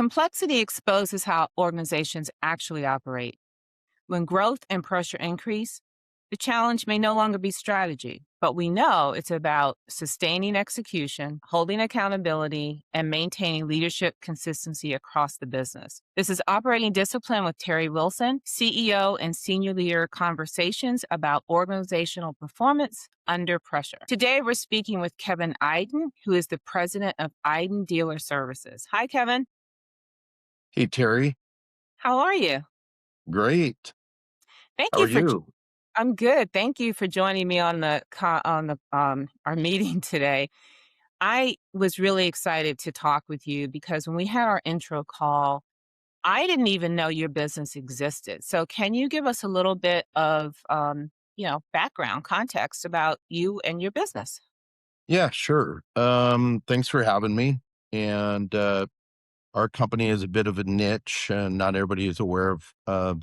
Complexity exposes how organizations actually operate. When growth and pressure increase, the challenge may no longer be strategy, but we know it's about sustaining execution, holding accountability, and maintaining leadership consistency across the business. This is Operating Discipline with Terry Wilson, CEO and Senior Leader Conversations about organizational performance under pressure. Today, we're speaking with Kevin Iden, who is the president of Iden Dealer Services. Hi, Kevin. Hey, Terry. How are you? Great. Thank How you are for you? I'm good. Thank you for joining me on the our meeting today. I was really excited to talk with you because when we had our intro call, I didn't even know your business existed. So can you give us a little bit of background context about you and your business? Yeah, sure. Thanks for having me. And our company is a bit of a niche, and not everybody is aware of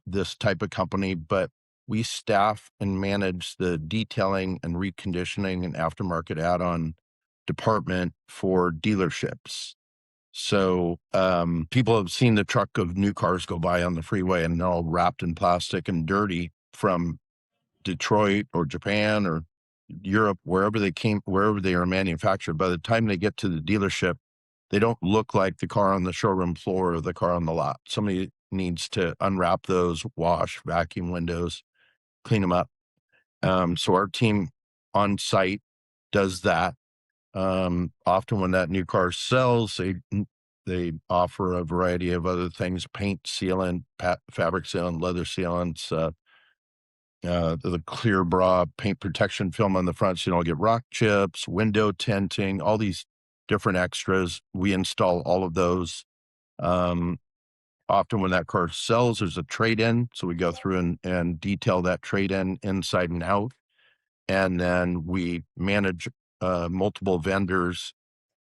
this type of company, but we staff and manage the detailing and reconditioning and aftermarket add-on department for dealerships. So people have seen the truck of new cars go by on the freeway, and they're all wrapped in plastic and dirty from Detroit or Japan or Europe, wherever they are manufactured. By the time they get to the dealership, they don't look like the car on the showroom floor or the car on the lot. Somebody needs to unwrap those, wash, vacuum windows, clean them up. So our team on site does that. Often when that new car sells, they offer a variety of other things: paint sealant, fabric sealant, leather sealants, the clear bra paint protection film on the front so you don't get rock chips, window tinting, all these different extras. We install all of those. Um, Often when that car sells, there's a trade-in. So we go through and detail that trade-in inside and out. And then we manage multiple vendors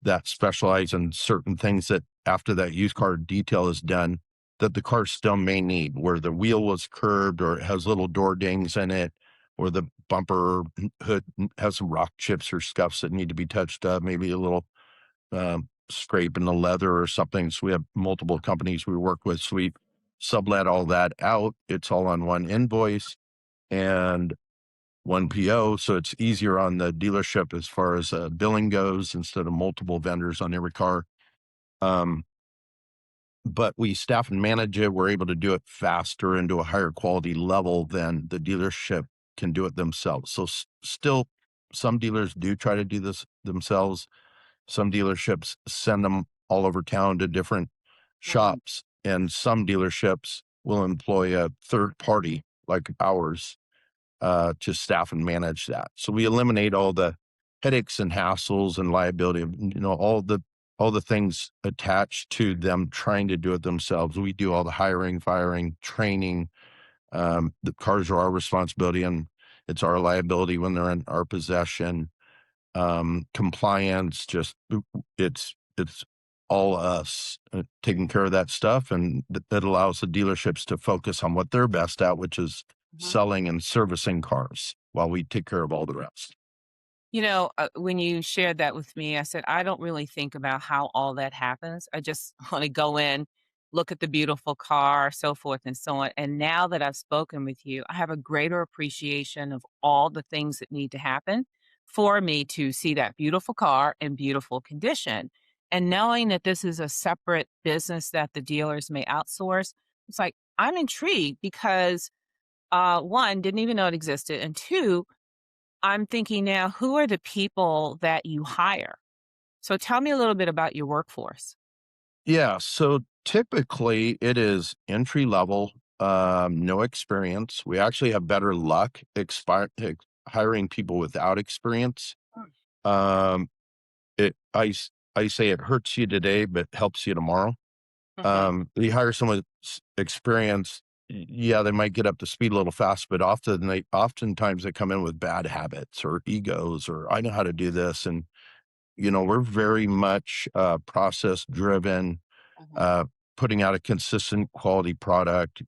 that specialize in certain things that after that used car detail is done, that the car still may need, where the wheel was curved or it has little door dings in it, or the bumper hood has some rock chips or scuffs that need to be touched up, maybe a little scrape in the leather or something. So we have multiple companies we work with. So we sublet all that out. It's all on one invoice and one PO, so it's easier on the dealership as far as billing goes instead of multiple vendors on every car. Um, but we staff and manage it. We're able to do it faster and to a higher quality level than the dealership can do it themselves. So still, some dealers do try to do this themselves. Some dealerships send them all over town to different shops, and some dealerships will employ a third party like ours to staff and manage that. So we eliminate all the headaches and hassles and liability, all the things attached to them trying to do it themselves. We do all the hiring, firing, training. The cars are our responsibility, and it's our liability when they're in our possession. Compliance, it's all us taking care of that stuff, and that allows the dealerships to focus on what they're best at, which is selling and servicing cars, while we take care of all the rest. When you shared that with me, I said, I don't really think about how all that happens. I just want to go in, look at the beautiful car, so forth and so on. And now that I've spoken with you, I have a greater appreciation of all the things that need to happen for me to see that beautiful car in beautiful condition. And knowing that this is a separate business that the dealers may outsource, it's like, I'm intrigued because one, didn't even know it existed. And two, I'm thinking now, who are the people that you hire? So tell me a little bit about your workforce. Yeah, so typically it is entry level, no experience. We actually have better luck hiring people without experience. Um, I say it hurts you today, but helps you tomorrow. Mhm. You hire someone with experience, yeah, they might get up to speed a little fast, but oftentimes they come in with bad habits or egos, or I know how to do this. And, we're very much process driven, Mhm. uh, putting out a consistent quality product.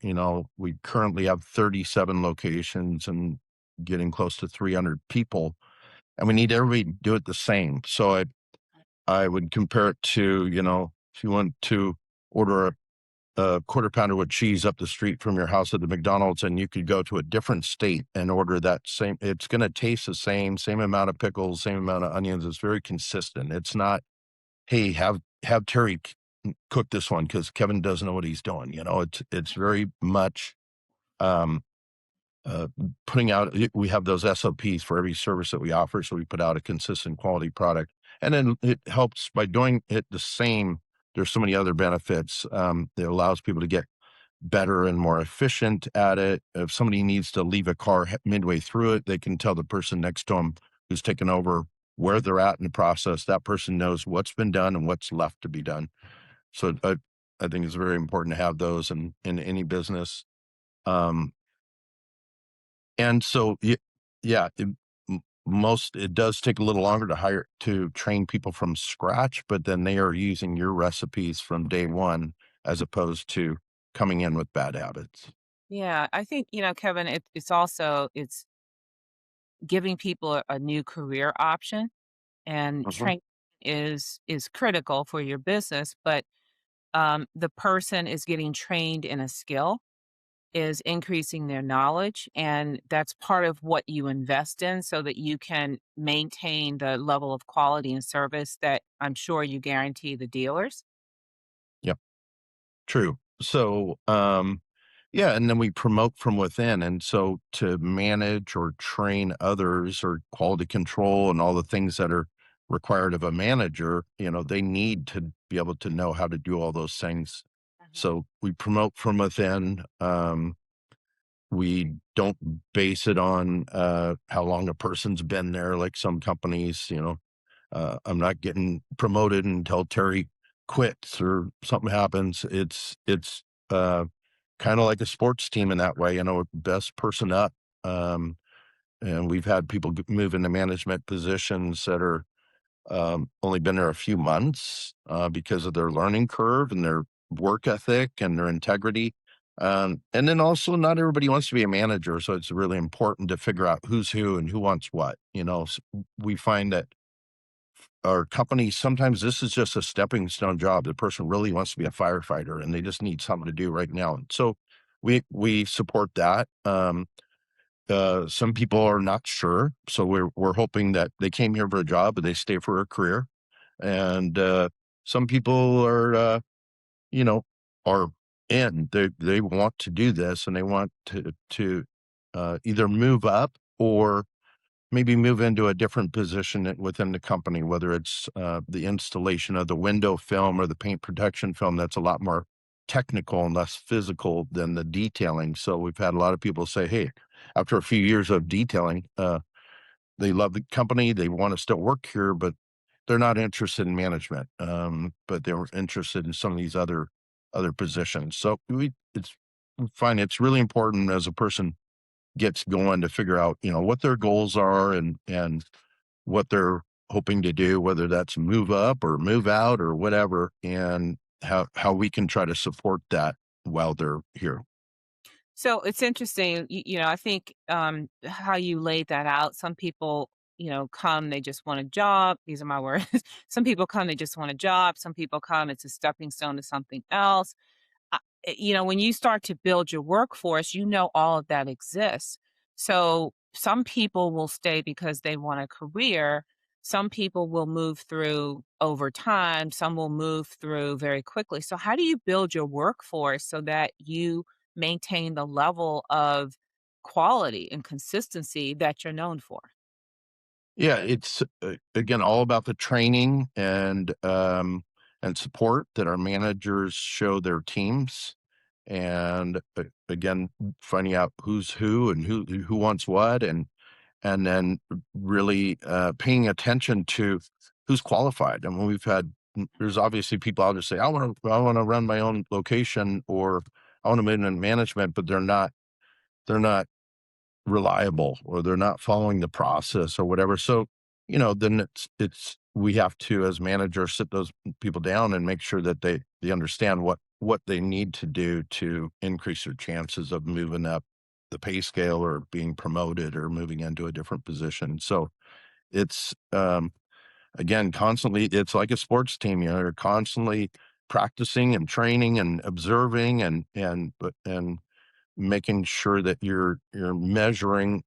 We currently have 37 locations and getting close to 300 people, and we need everybody to do it the same. So I would compare it to, if you want to order a quarter pounder with cheese up the street from your house at the McDonald's, and you could go to a different state and order that same, it's going to taste the same amount of pickles, same amount of onions. It's very consistent. It's not, hey, have Terry cook this one because Kevin doesn't know what he's doing. It's very much um, uh, putting out. We have those SOPs for every service that we offer, so we put out a consistent quality product, and then it helps by doing it the same. There's so many other benefits. It allows people to get better and more efficient at it. If somebody needs to leave a car midway through it, they can tell the person next to them who's taken over where they're at in the process. That person knows what's been done and what's left to be done. So I think it's very important to have those in any business. Um, and so, yeah, it does take a little longer to train people from scratch, but then they are using your recipes from day one as opposed to coming in with bad habits. Yeah, I think, Kevin, it's giving people a new career option, and Mhm. training is critical for your business, but the person is getting trained in a skill, is increasing their knowledge, and that's part of what you invest in so that you can maintain the level of quality and service that I'm sure you guarantee the dealers. Yep, true. So, yeah, and then we promote from within. And so to manage or train others or quality control and all the things that are required of a manager, they need to be able to know how to do all those things. Mhm. So we promote from within. We don't base it on how long a person's been there, like some companies. I'm not getting promoted until Terry quits or something happens. It's kind of like a sports team in that way. Best person up. Um, and we've had people move into management positions that are only been there a few months because of their learning curve and their work ethic and their integrity. And then also, not everybody wants to be a manager, so it's really important to figure out who's who and who wants what. We find that our company, sometimes this is just a stepping stone job. The person really wants to be a firefighter and they just need something to do right now. So we support that. Some people are not sure, so we're hoping that they came here for a job, but they stay for a career. And some people you know, are in. They want to do this, and they want to either move up or maybe move into a different position within the company, whether it's the installation of the window film or the paint protection film. That's a lot more technical and less physical than the detailing. So we've had a lot of people say, "Hey, after a few years of detailing, they love the company. They want to still work here, but they're not interested in management. But they're interested in some of these other positions." So we find it's really important as a person gets going to figure out, what their goals are and what they're hoping to do, whether that's move up or move out or whatever, and how we can try to support that while they're here. So it's interesting, I think how you laid that out. Some people, come, they just want a job. These are my words. Some people come, they just want a job. Some people come, it's a stepping stone to something else. When you start to build your workforce, all of that exists. So some people will stay because they want a career. Some people will move through over time. Some will move through very quickly. So, how do you build your workforce so that you maintain the level of quality and consistency that you're known for? Yeah, it's again all about the training and support that our managers show their teams, and again finding out who's who and who wants what, and then really paying attention to who's qualified. And when there's obviously people out there say, I want to run my own location, or I want to move into management, but they're not reliable, or they're not following the process or whatever. So, then we have to, as managers, sit those people down and make sure that they understand what they need to do to increase their chances of moving up the pay scale or being promoted or moving into a different position. So it's again constantly, it's like a sports team, you're constantly practicing and training and observing and making sure that you're measuring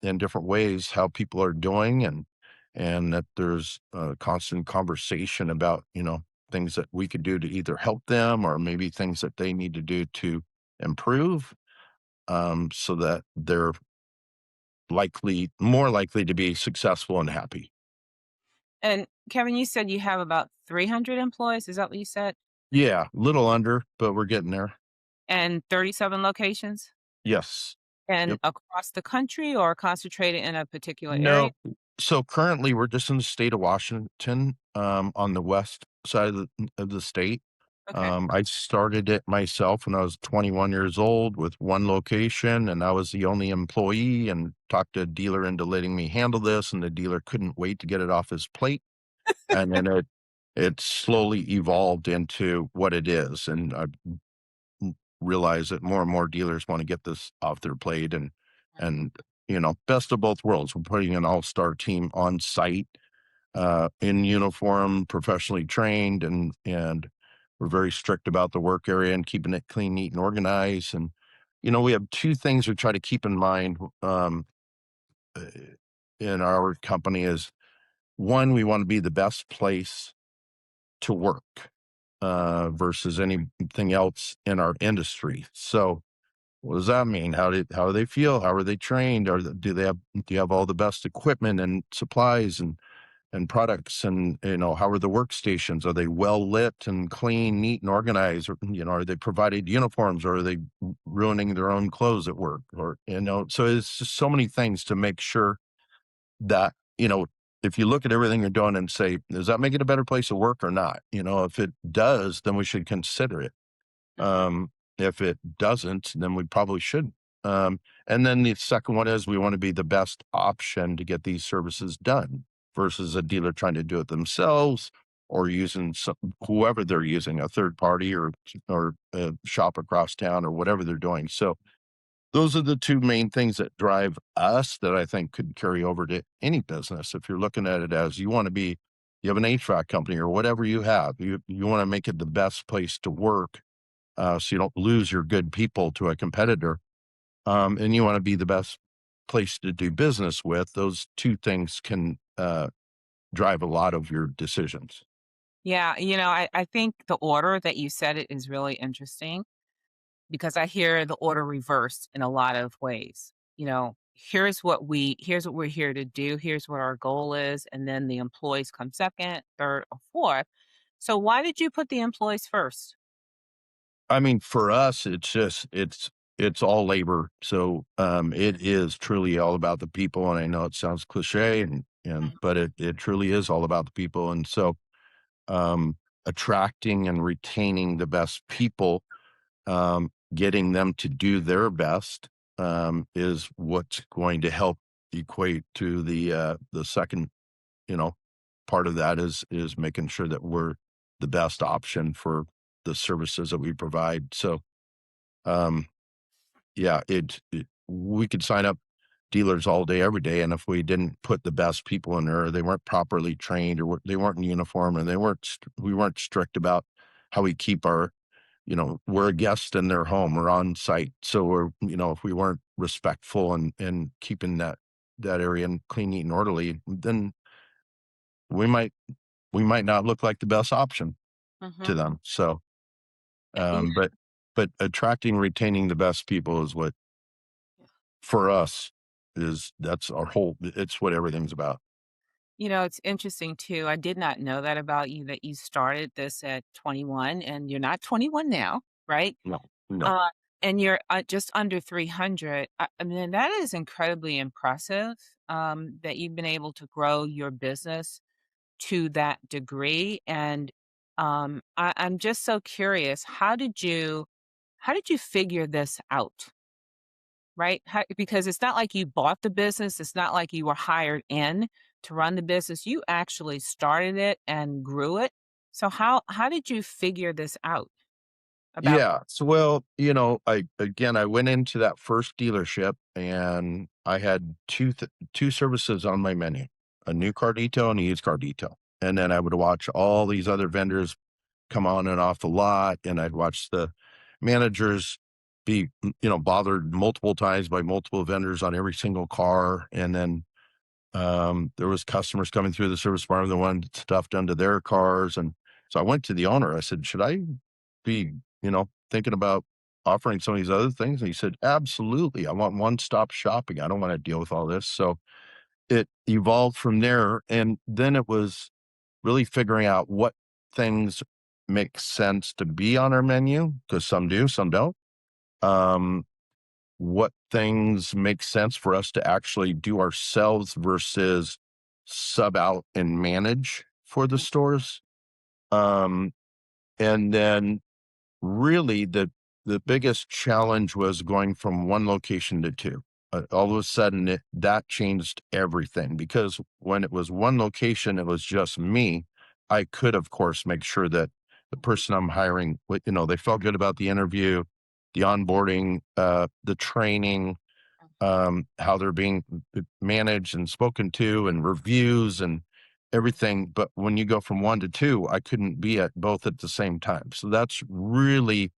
in different ways how people are doing and that there's a constant conversation about things that we could do to either help them or maybe things that they need to do to improve so that they're more likely to be successful and happy. And Kevin, you said you have about 300 employees. Is that what you said? Yeah, little under, but we're getting there. And 37 locations? Yes. And Yep. across the country or concentrated in a particular area? No. So currently we're just in the state of Washington, on the west side of the state. Okay. I started it myself when I was 21 years old with one location, and I was the only employee and talked a dealer into letting me handle this, and the dealer couldn't wait to get it off his plate. And then it slowly evolved into what it is. And I realize that more and more dealers want to get this off their plate and best of both worlds. We're putting an all-star team on site, in uniform, professionally trained, and we're very strict about the work area and keeping it clean, neat, and organized. And we have two things we try to keep in mind uh, in our company is one, we want to be the best place to work versus anything else in our industry. So what does that mean? How do they feel? How are they trained? Do you have all the best equipment and supplies and products? And how are the workstations? Are they well lit and clean, neat, and organized? Or are they provided uniforms, or are they ruining their own clothes at work? Or so it's just so many things to make sure that if you look at everything you're doing and say, does that make it a better place to work or not? If it does, then we should consider it. Mhm, If it doesn't, then we probably shouldn't. And then the second one is we want to be the best option to get these services done versus a dealer trying to do it themselves or using whoever they're using, a third party or a shop across town or whatever they're doing. So those are the two main things that drive us that I think could carry over to any business. If you're looking at it as you have an HVAC company or whatever you have, you want to make it the best place to work so you don't lose your good people to a competitor. And you want to be the best place to do business with. Those two things can drive a lot of your decisions. yeah, I think the order that you said it is really interesting because I hear the order reversed in a lot of ways. Here's what we're here to do, here's what our goal is, and then the employees come second, third, or fourth. So why did you put the employees first? I mean, for us, it's all labor. So it is truly all about the people. And I know it sounds cliche Mhm, but it truly is all about the people. And so um attracting and retaining the best people, getting them to do their best, is what's going to help equate to the second, you know, part of that is making sure that we're the best option for the services that we provide. So, um, yeah, we could sign up dealers all day, every day, and if we didn't put the best people in there, or they weren't properly trained, or they weren't in uniform, and we weren't strict about how we keep our, we're a guest in their home, we're on site, so if we weren't respectful and keeping that area and clean, neat, and orderly, then we might we might not look like the best option to mhm. them. So, Yeah. but attracting, retaining the best people is what for us that's our whole. It's what everything's about. It's interesting too. I did not know that about you, that you started this at 21 and you're not 21 now, right? No, no. Uh, and you're just under 300. I mean, that is incredibly impressive that you've been able to grow your business to that degree. And I'm just so curious, how did you figure this out? Right? Because it's not like you bought the business, it's not like you were hired in to run the business. You actually started it and grew it. So how did you figure this out about Yeah. So, well, I went into that first dealership and I had two services on my menu: a new car detail and a used car detail. And then I would watch all these other vendors come on and off the lot, and I'd watch the managers be, bothered multiple times by multiple vendors on every single car. And then there was customers coming through the service department that wanted stuff done to their cars. And so I went to the owner. I said, should I be, thinking about offering some of these other things? And he said, absolutely. I want one-stop shopping. I don't want to deal with all this. So it evolved from there. And then it was really figuring out what things make sense to be on our menu, because some do, some don't. Um, what things make sense for us to actually do ourselves versus sub out and manage for the stores. Um, and then really the biggest challenge was going from one location to two. All of a sudden that changed everything, because when it was one location, it was just me. I could, of course, make sure that the person I'm hiring, they felt good about the interview, the onboarding, the training, how they're being managed and spoken to, and reviews and everything. But when you go from one to two, I couldn't be at both at the same time. So that's really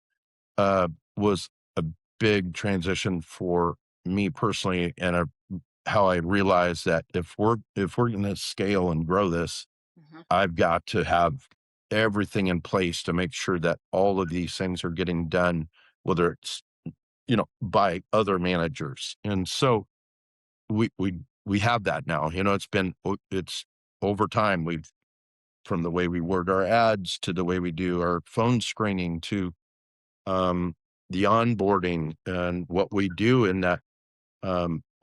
uh, was a big transition for me personally, and how I realized that if we're going to scale and grow this, Mhm. I've got to have everything in place to make sure that all of these things are getting done, whether it's by other managers. And so we have that now. It's over time. We've From the way we word our ads to the way we do our phone screening to um, the onboarding, and what we do in that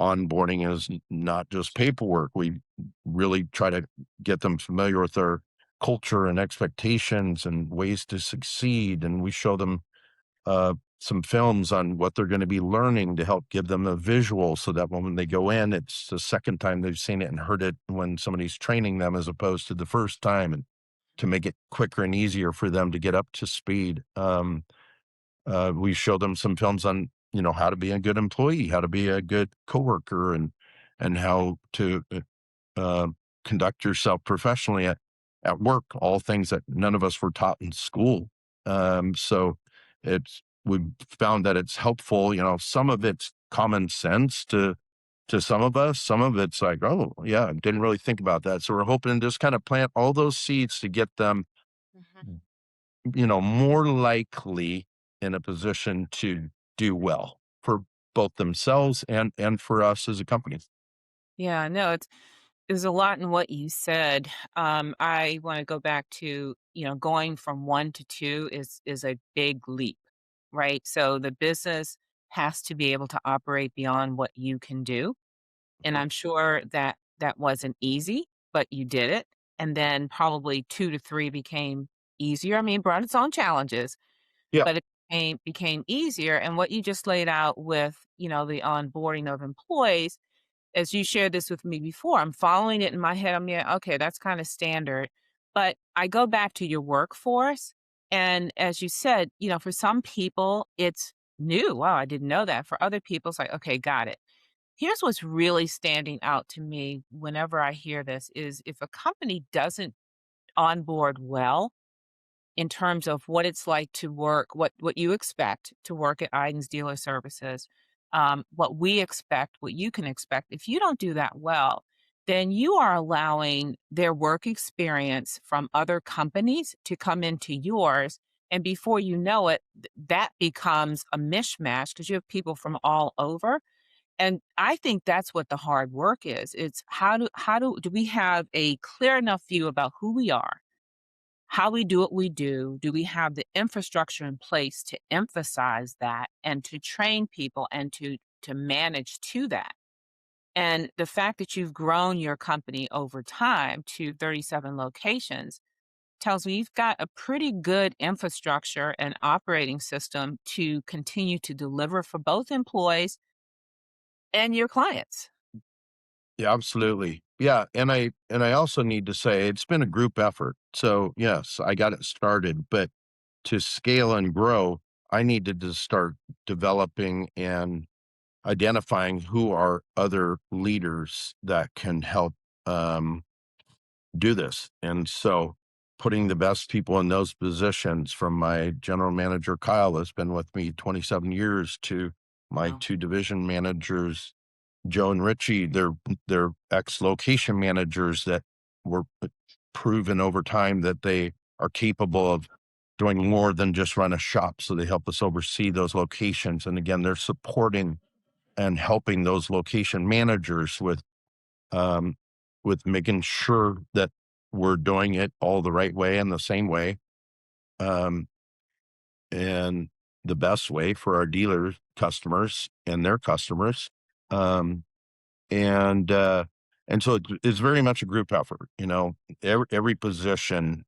onboarding is not just paperwork. We really try to get them familiar with our culture and expectations and ways to succeed. And we show them some films on what they're going to be learning to help give them a visual, so that when they go in, it's the second time they've seen it and heard it when somebody's training them, as opposed to the first time, and to make it quicker and easier for them to get up to speed. We showed them some films on, how to be a good employee, how to be a good coworker, and how to uh, conduct yourself professionally at work. All things that none of us were taught in school. So we've found that it's helpful. Some of it's common sense to some of us. Some of it's like, oh yeah, I didn't really think about that. So we're hoping to just kind of plant all those seeds to get them Mhm. more likely in a position to do well for both themselves and for us as a company. Yeah, no, there's a lot in what you said. I want to go back to, going from one to two is a big leap, right? So the business has to be able to operate beyond what you can do. And I'm sure that that wasn't easy, but you did it. And then probably two to three became easier. I mean, it brought its own challenges, Yeah, but it became easier. And what you just laid out with, the onboarding of employees, as you shared this with me before, I'm following it in my head. I'm yeah, okay, that's kind of standard. But I go back to your workforce. And as you said, for some people, it's new. Wow, I didn't know that. For other people, it's like, okay, got it. Here's what's really standing out to me whenever I hear this is if a company doesn't onboard well, in terms of what it's like to work, what you expect to work at Iden's Dealer Services, what we expect, what you can expect. If you don't do that well, then you are allowing their work experience from other companies to come into yours. And before you know it, that becomes a mishmash because you have people from all over. And I think that's what the hard work is. It's how do we have a clear enough view about who we are, how we do what we do? Do we have the infrastructure in place to emphasize that and to train people and to manage to that? And the fact that you've grown your company over time to 37 locations tells me you've got a pretty good infrastructure and operating system to continue to deliver for both employees and your clients. yeah, absolutely. Yeah, and I also need to say it's been a group effort. So yes, I got it started, but to scale and grow, I needed to start developing and identifying who are other leaders that can help um, do this. And so putting the best people in those positions, from my general manager, Kyle, has been with me 27 years, to my Wow. two division managers, Joe and Richie. They're ex-location managers that were proven over time that they are capable of doing more than just run a shop. So they help us oversee those locations. And again, they're supporting and helping those location managers um, with making sure that we're doing it all the right way and the same way, um, and the best way for our dealers, customers, and their customers. Um, and so it's very much a group effort. Every position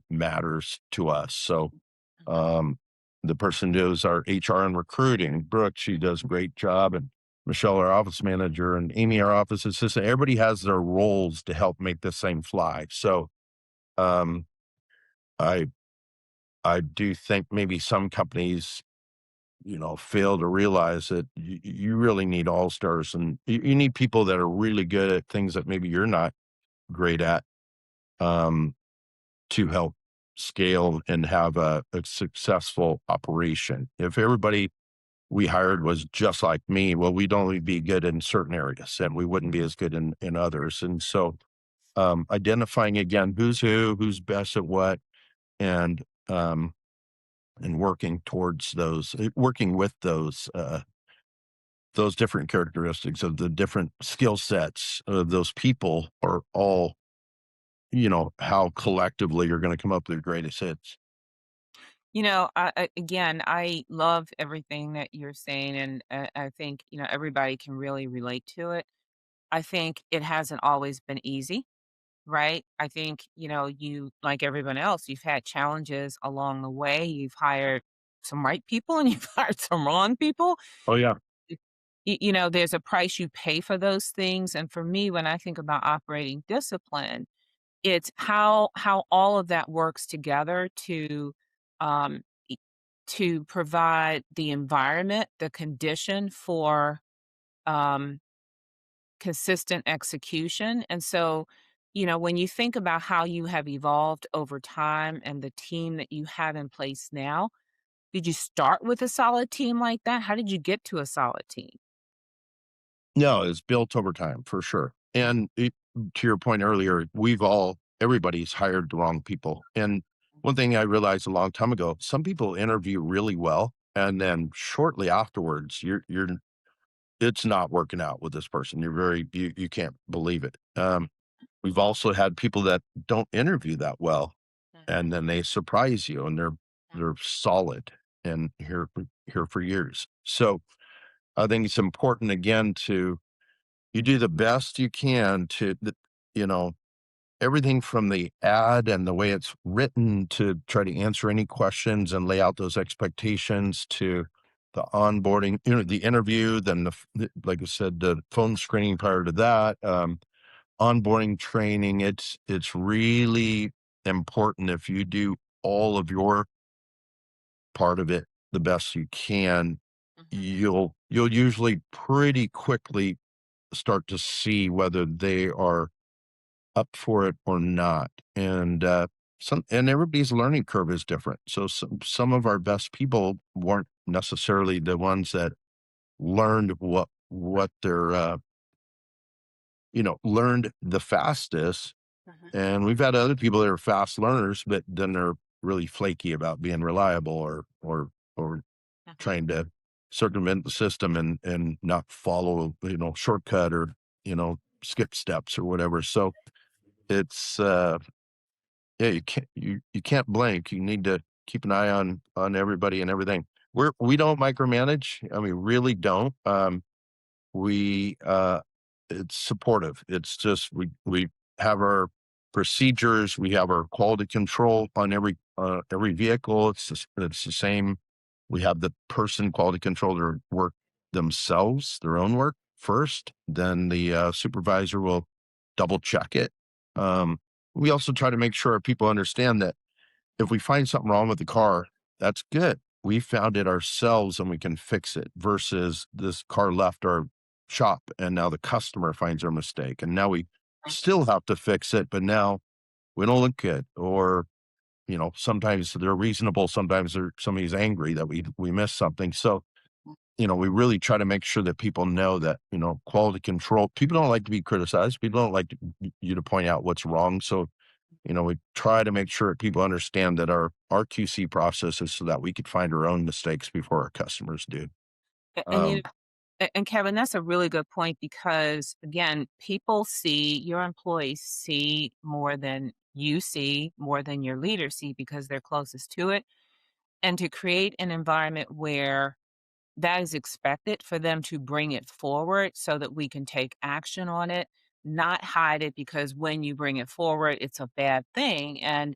matters to us. So um, the person who does our HR and recruiting, Brooke, she does a great job, and Michelle, our office manager, and Amy, our office assistant. Everybody has their roles to help make this thing fly. So um, I I do think maybe some companies, fail to realize that you really need all stars, and you need people that are really good at things that maybe you're not great at, um, to help scale and have a successful operation. If everybody we hired was just like me, well, we'd only be good in certain areas and we wouldn't be as good in others. And so identifying again who's who, who's best at what, and um, working towards working with those different characteristics of the different skill sets of those people are all, how collectively you're going to come up with the greatest hits. Again, I love everything that you're saying, and I think everybody can really relate to it. I think it hasn't always been easy, right? I think you, like everyone else, you've had challenges along the way. You've hired some right people, and you've hired some wrong people. Oh yeah. There's a price you pay for those things, and for me, when I think about operating discipline, it's how all of that works together um, e to provide the environment, the condition for, um, consistent execution, and so, when you think about how you have evolved over time and the team that you have in place now, did you start with a solid team like that? How did you get to a solid team? No, it's built over time for sure. And to your point earlier, everybody's hired the wrong people. And one thing I realized a long time ago, some people interview really well, and then shortly afterwards, it's not working out with this person. You can't believe it. We've also had people that don't interview that well, and then they surprise you, and they're solid and here for years. So I think it's important again to you do the best you can you know, everything from the ad and the way it's written to try to answer any questions and lay out those expectations, to the onboarding, the interview, then like I said, the phone screening prior to that, onboarding training. It's really important. If you do all of your part of it the best you can, Mhm. you'll usually pretty quickly start to see whether they are up for it or not. And everybody's learning curve is different. So some of our best people weren't necessarily the ones that learned what they're learned the fastest. Mhm. And we've had other people that are fast learners, but then they're really flaky about being reliable, or Mhm. trying to circumvent the system and not follow, shortcut, or, skip steps or whatever. So it's yeah, you can't blink. You need to keep an eye on everybody and everything. We don't micromanage. I mean, really don't. We It's supportive. It's just we have our procedures. We have our quality control on every vehicle. It's the same. We have the person quality controller work themselves, their own work first. Then the supervisor will double check it. Um, we also try to make sure our people understand that if we find something wrong with the car, that's good. We found it ourselves and we can fix it, versus this car left our shop and now the customer finds our mistake. And now we still have to fix it, but now we don't look good. Or sometimes they're reasonable, sometimes somebody's angry that we missed something. So, we really try to make sure that people know that, quality control, people don't like to be criticized. People don't like you to point out what's wrong. So, we try to make sure people understand that our QC process is so that we could find our own mistakes before our customers do. And Um, and Kevin, that's a really good point because again, people see your employees see more than you see, more than your leaders see because they're closest to it. And to create an environment where that is expected for them to bring it forward so that we can take action on it, not hide it because when you bring it forward, it's a bad thing. And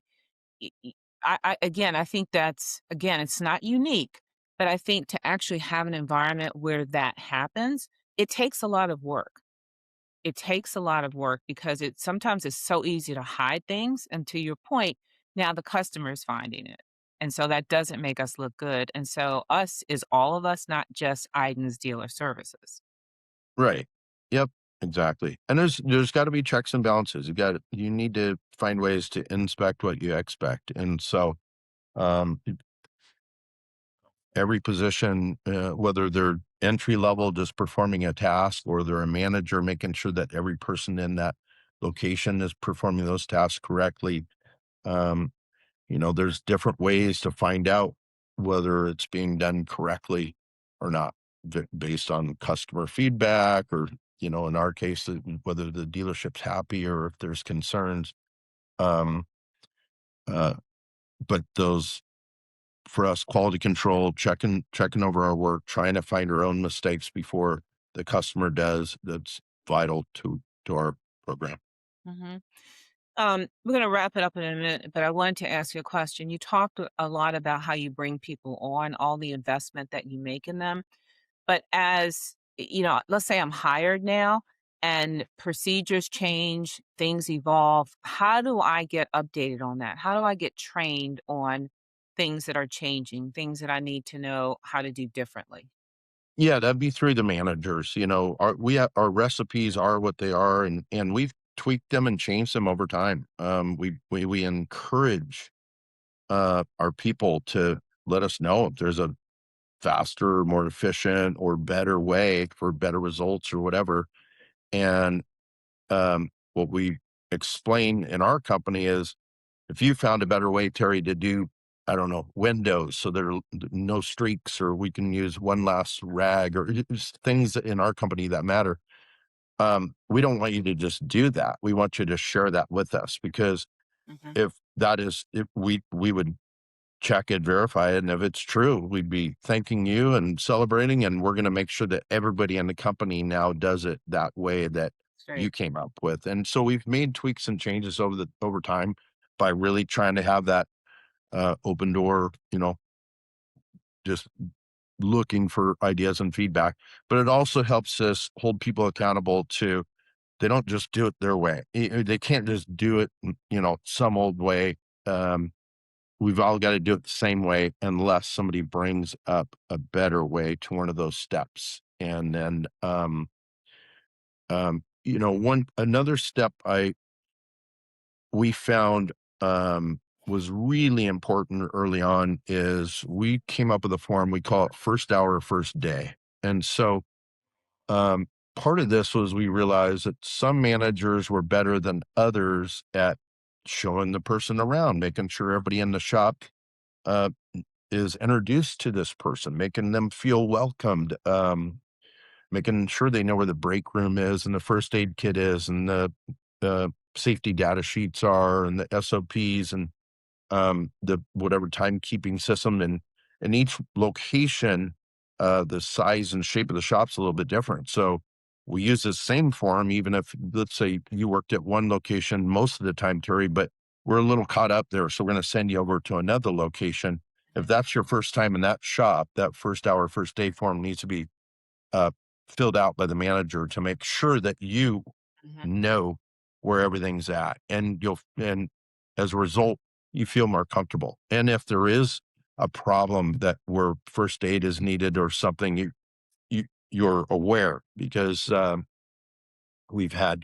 y- y- again, I think that's, again, it's not unique, but I think to actually have an environment where that happens, it takes a lot of work. It takes a lot of work because it sometimes it's so easy to hide things. And to your point, now the customer is finding it. And so that doesn't make us look good. And so us is all of us, not just Iden's Dealer Services. right. Yep. Exactly. And there's got to be checks and balances. You need to find ways to inspect what you expect. And so, um, every position, whether they're entry level, just performing a task, or they're a manager, making sure that every person in that location is performing those tasks correctly. Um, there's different ways to find out whether it's being done correctly or not, based on customer feedback, or, in our case, whether the dealership's happy or if there's concerns. Um, uh, but those for us, quality control, checking over our work, trying to find our own mistakes before the customer does. That's vital to our program. hmm we're going to wrap it up in a minute, but I wanted to ask you a question. You talked a lot about how you bring people on, all the investment that you make in them. But as let's say I'm hired now and procedures change, things evolve. How do I get updated on that? How do I get trained on things that are changing, things that I need to know how to do differently? Yeah, that'd be through the managers. Our recipes are what they are, and we've tweaked them and changed them over time. We encourage our people to let us know if there's a faster, more efficient, or better way for better results or whatever. And what we explain in our company is, if you found a better way, Terry, to do, I don't know, windows so there are no streaks, or we can use one last rag, or just things in our company that matter. We don't want you to just do that. We want you to share that with us, because Mhm. if we would check it, verify it, and if it's true, we'd be thanking you and celebrating, and we're going to make sure that everybody in the company now does it that way that you Straight. came up with. And so we've made tweaks and changes over time by really trying to have that open door, just looking for ideas and feedback. But it also helps us hold people accountable to, they don't just do it their way. They can't just do it, some old way. Um, we've all got to do it the same way, unless somebody brings up a better way to one of those steps. And then, one another step we found was really important early on, is we came up with a form, we call it first hour, first day. And so, um, part of this was, we realized that some managers were better than others at showing the person around, making sure everybody in the shop uh, is introduced to this person, making them feel welcomed, making sure they know where the break room is and the first aid kit is, and the safety data sheets are, and the SOPs, and the whatever timekeeping system. And in each location, the size and shape of the shop's a little bit different. So we use the same form, even if, let's say, you worked at one location most of the time, Terry, but we're a little caught up there. So we're going to send you over to another location. If that's your first time in that shop, that first hour, first day form needs to be uh, filled out by the manager to make sure that you Mhm. know where everything's at, and as a result, you feel more comfortable. And if there is a problem that where first aid is needed or something, you're aware, because we've had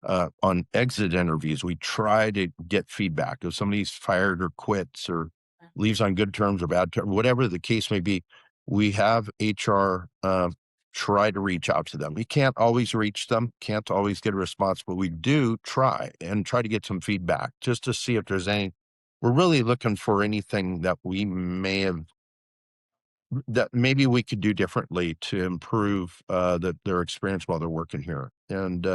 on exit interviews, we try to get feedback. If somebody's fired or quits or leaves on good terms or bad terms, whatever the case may be, we have HR try to reach out to them. We can't always reach them, can't always get a response, but we do try and try to get some feedback just to see if there's any. We're really looking for anything that we may have that maybe we could do differently to improve their experience while they're working here. And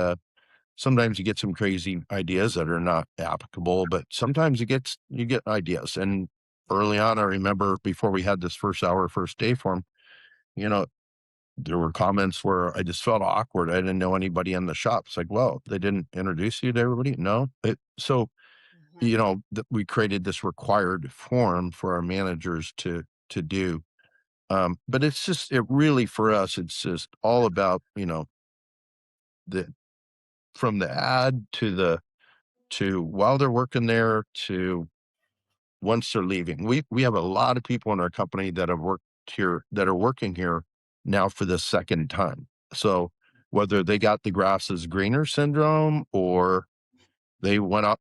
sometimes you get some crazy ideas that are not applicable, but sometimes you get ideas. And early on, I remember before we had this first hour, first day form, you know, there were comments where I just felt awkward. I didn't know anybody in the shop. It's like, well, they didn't introduce you to everybody. No. So, Mhm. we created this required form for our managers to do. But it really for us, it's just all about, the from the ad to while they're working there to once they're leaving. We have a lot of people in our company that have worked here that are working here now for the second time. So whether they got the grass is greener syndrome or they went up,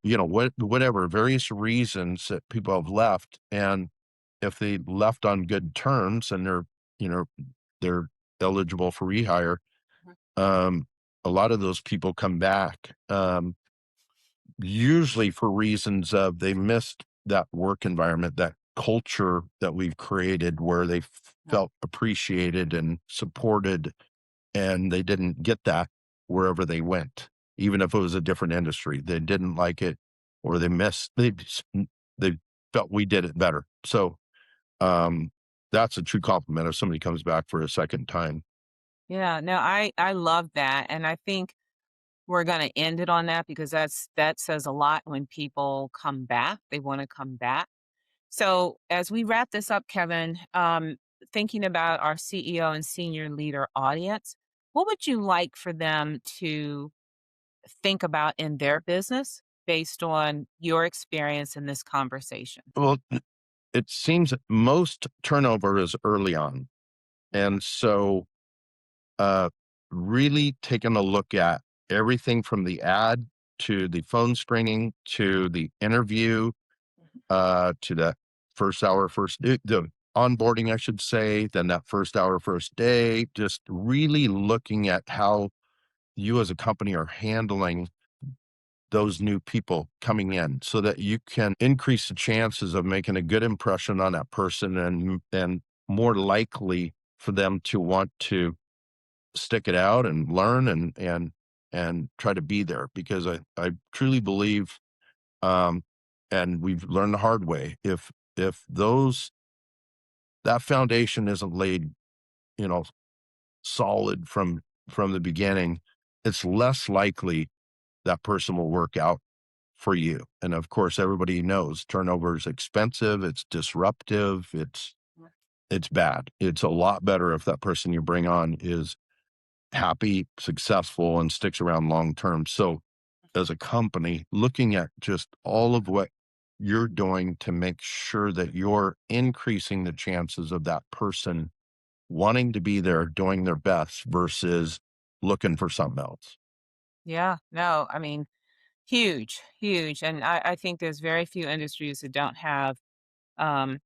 whatever various reasons that people have left, and if they left on good terms and you know they're eligible for rehire, um, a lot of those people come back. Usually for reasons of they missed that work environment, that culture that we've created where they felt appreciated and supported, and they didn't get that wherever they went, even if it was a different industry. They didn't like it, or they felt we did it better. So um, that's a true compliment if somebody comes back for a second time. Yeah, no, I love that, and I think we're gonna end it on that because that says a lot when people come back, they wanna come back. So, as we wrap this up, Kevin, thinking about our CEO and senior leader audience, what would you like for them to think about in their business based on your experience in this conversation? Well, it seems that most turnover is early on. And so uh, really taking a look at everything from the ad to the phone screening to the interview to the first hour, the onboarding, I should say, then that first hour, first day, just really looking at how you as a company are handling those new people coming in so that you can increase the chances of making a good impression on that person and more likely for them to want to stick it out and learn and try to be there because I truly believe and we've learned the hard way if those that foundation isn't laid you know solid from the beginning, it's less likely that person will work out for you. And of course everybody knows turnover is expensive, it's disruptive, it's bad. It's a lot better if that person you bring on is happy, successful, and sticks around long term. So, as a company, looking at just all of what you're doing to make sure that you're increasing the chances of that person wanting to be there, doing their best versus looking for something else. Yeah, no, I mean, huge, huge. And I think there's very few industries that don't have um,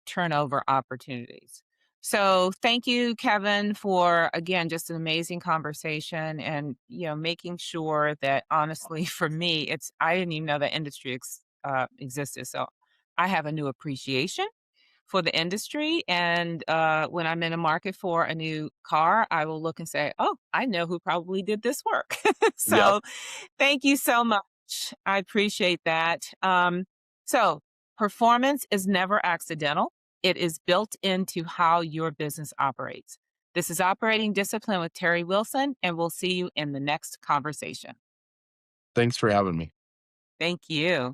turnover opportunities. So thank you, Kevin, for again just an amazing conversation and making sure that honestly for me, it's I didn't even know that industry existed. So I have a new appreciation for the industry. And when I'm in a market for a new car, I will look and say, oh, I know who probably did this work. Yep. So thank you so much. I appreciate that. So, performance is never accidental, it is built into how your business operates. This is Operating Discipline with Terry Wilson, and we'll see you in the next conversation. Thanks for having me. Thank you.